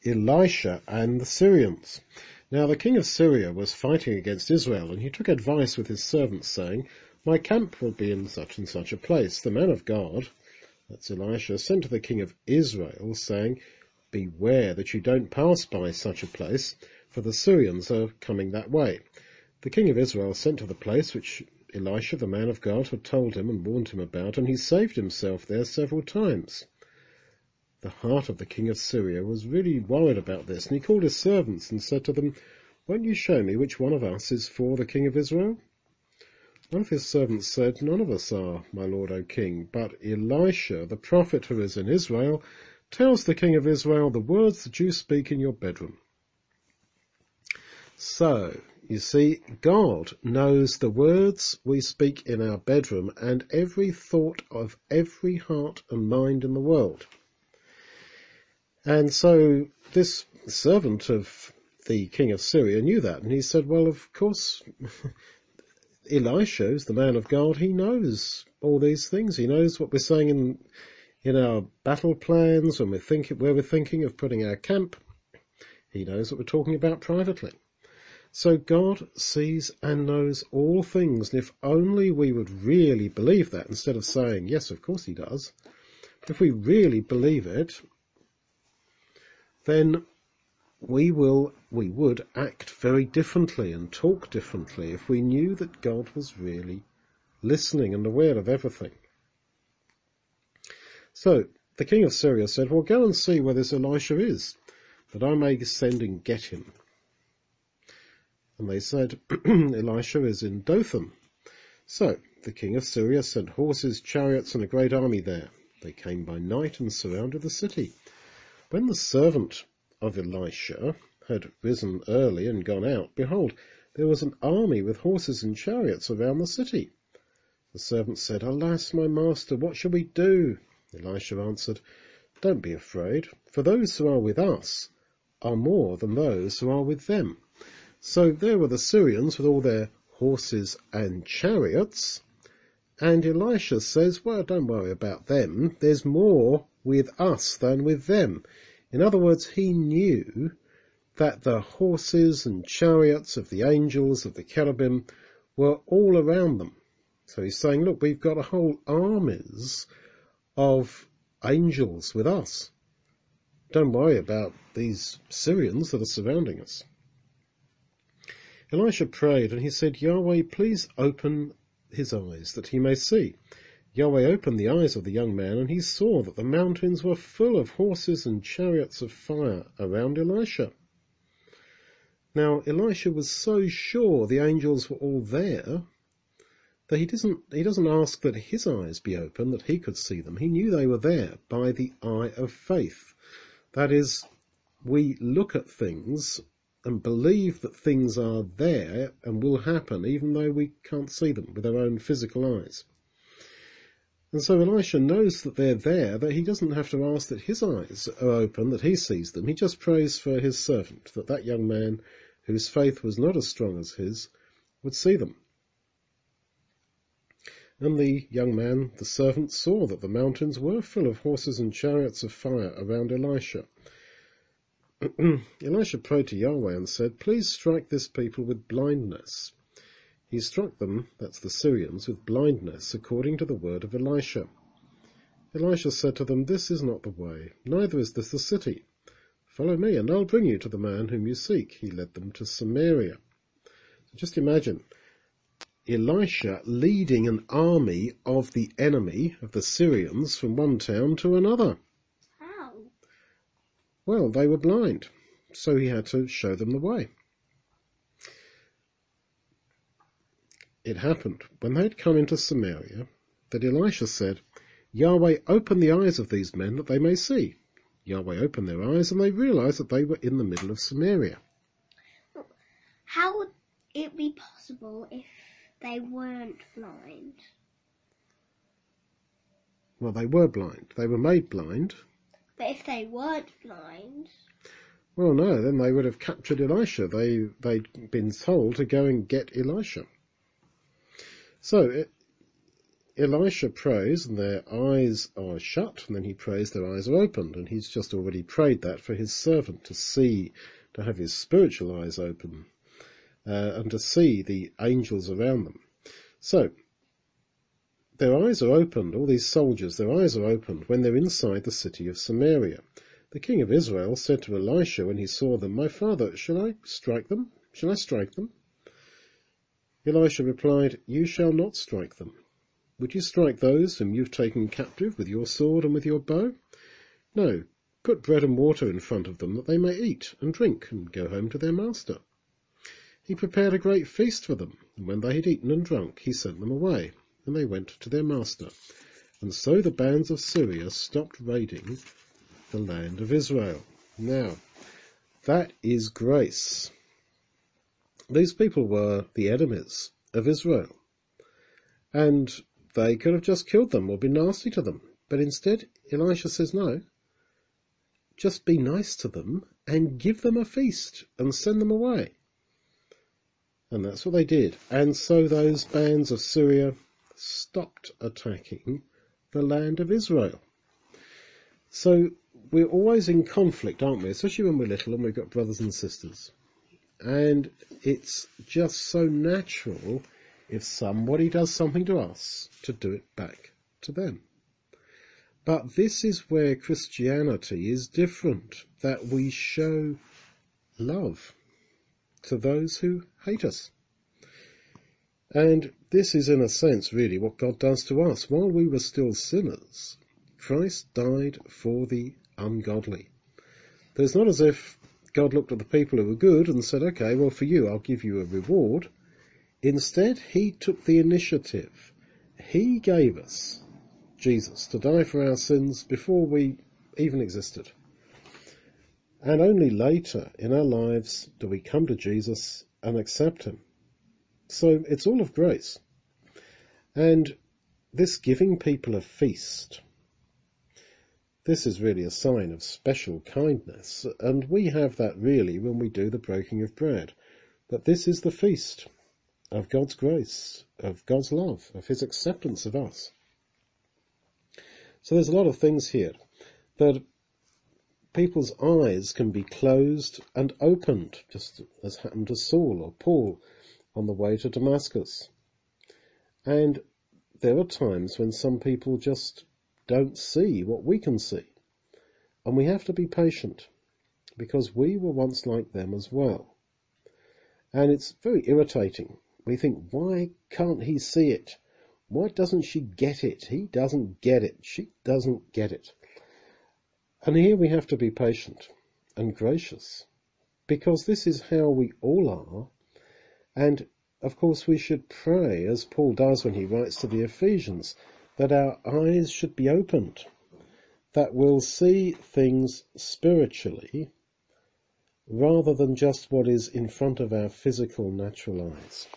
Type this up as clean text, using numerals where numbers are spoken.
Elisha and the Syrians. Now the king of Syria was fighting against Israel, and he took advice with his servants, saying, "My camp will be in such and such a place." The man of God, that's Elisha, sent to the king of Israel, saying, "Beware that you don't pass by such a place, for the Syrians are coming that way." The king of Israel sent to the place which Elisha, the man of God, had told him and warned him about, and he saved himself there several times. The heart of the king of Syria was really worried about this, and he called his servants and said to them, "Won't you show me which one of us is for the king of Israel?" One of his servants said, "None of us are, my lord, O king, but Elisha, the prophet who is in Israel, tells the king of Israel the words that you speak in your bedroom." So, you see, God knows the words we speak in our bedroom and every thought of every heart and mind in the world. And so this servant of the king of Syria knew that, and he said, "Well, of course, Elisha is the man of God. He knows all these things. He knows what we're saying in our battle plans when where we're thinking of putting our camp. He knows what we're talking about privately." So God sees and knows all things, and if only we would really believe that, instead of saying, "Yes, of course he does," if we really believe it, then we would act very differently and talk differently if we knew that God was really listening and aware of everything. So the king of Syria said, "Well, go and see where this Elisha is, that I may send and get him." And they said, "Elisha is in Dothan." So the king of Syria sent horses, chariots, and a great army there. They came by night and surrounded the city. When the servant of Elisha had risen early and gone out, behold, there was an army with horses and chariots around the city. The servant said, "Alas, my master, what shall we do?" Elisha answered, "Don't be afraid, for those who are with us are more than those who are with them." So there were the Syrians with all their horses and chariots, and Elisha says, "Well, don't worry about them. There's more with us than with them." In other words, he knew that the horses and chariots of the angels, of the cherubim, were all around them. So he's saying, look, we've got a whole armies of angels with us. Don't worry about these Syrians that are surrounding us. Elisha prayed, and he said, "Yahweh, please open his eyes, that he may see." Yahweh opened the eyes of the young man, and he saw that the mountains were full of horses and chariots of fire around Elisha. Now, Elisha was so sure the angels were all there that he doesn't ask that his eyes be open, that he could see them. He knew they were there by the eye of faith. That is, we look at things and believe that things are there and will happen, even though we can't see them with our own physical eyes. And so Elisha knows that they're there, that he doesn't have to ask that his eyes are open, that he sees them. He just prays for his servant, that young man, whose faith was not as strong as his, would see them. And the young man, the servant, saw that the mountains were full of horses and chariots of fire around Elisha. Elisha prayed to Yahweh and said, "Please strike this people with blindness." He struck them, that's the Syrians, with blindness, according to the word of Elisha. Elisha said to them, "This is not the way, neither is this the city. Follow me, and I'll bring you to the man whom you seek." He led them to Samaria. So just imagine Elisha leading an army of the enemy, of the Syrians, from one town to another. How? Well, they were blind, so he had to show them the way. It happened, when they had come into Samaria, that Elisha said, "Yahweh, open the eyes of these men that they may see." Yahweh opened their eyes, and they realized that they were in the middle of Samaria. How would it be possible if they weren't blind? Well, they were blind. They were made blind. But if they weren't blind... Well, no, then they would have captured Elisha. They'd been told to go and get Elisha. So Elisha prays and their eyes are shut, and then he prays their eyes are opened, and he's just already prayed that for his servant to see, to have his spiritual eyes open, and to see the angels around them. So, their eyes are opened, all these soldiers, their eyes are opened when they're inside the city of Samaria. The king of Israel said to Elisha when he saw them, "My father, shall I strike them? Shall I strike them?" Elisha replied, "You shall not strike them. Would you strike those whom you've taken captive with your sword and with your bow? No, put bread and water in front of them that they may eat and drink and go home to their master." He prepared a great feast for them, and when they had eaten and drunk, he sent them away, and they went to their master. And so the bands of Syria stopped raiding the land of Israel. Now, that is grace. These people were the enemies of Israel, and they could have just killed them or been nasty to them. But instead, Elisha says, no, just be nice to them and give them a feast and send them away. And that's what they did. And so those bands of Syria stopped attacking the land of Israel. So we're always in conflict, aren't we? Especially when we're little and we've got brothers and sisters. And it's just so natural if somebody does something to us to do it back to them. But this is where Christianity is different, that we show love to those who hate us. And this is in a sense really what God does to us. While we were still sinners, Christ died for the ungodly. It's not as if God looked at the people who were good and said, okay, well for you I'll give you a reward. Instead, he took the initiative. He gave us Jesus to die for our sins before we even existed. And only later in our lives do we come to Jesus and accept him. So it's all of grace. And this giving people a feast, this is really a sign of special kindness. And we have that really when we do the breaking of bread. That this is the feast of God's grace, of God's love, of his acceptance of us. So there's a lot of things here that people's eyes can be closed and opened, just as happened to Saul or Paul on the way to Damascus. And there are times when some people just don't see what we can see. And we have to be patient, because we were once like them as well. And it's very irritating. We think, why can't he see it? Why doesn't she get it? He doesn't get it. She doesn't get it. And here we have to be patient and gracious, because this is how we all are. And of course we should pray, as Paul does when he writes to the Ephesians, that our eyes should be opened, that we'll see things spiritually rather than just what is in front of our physical natural eyes.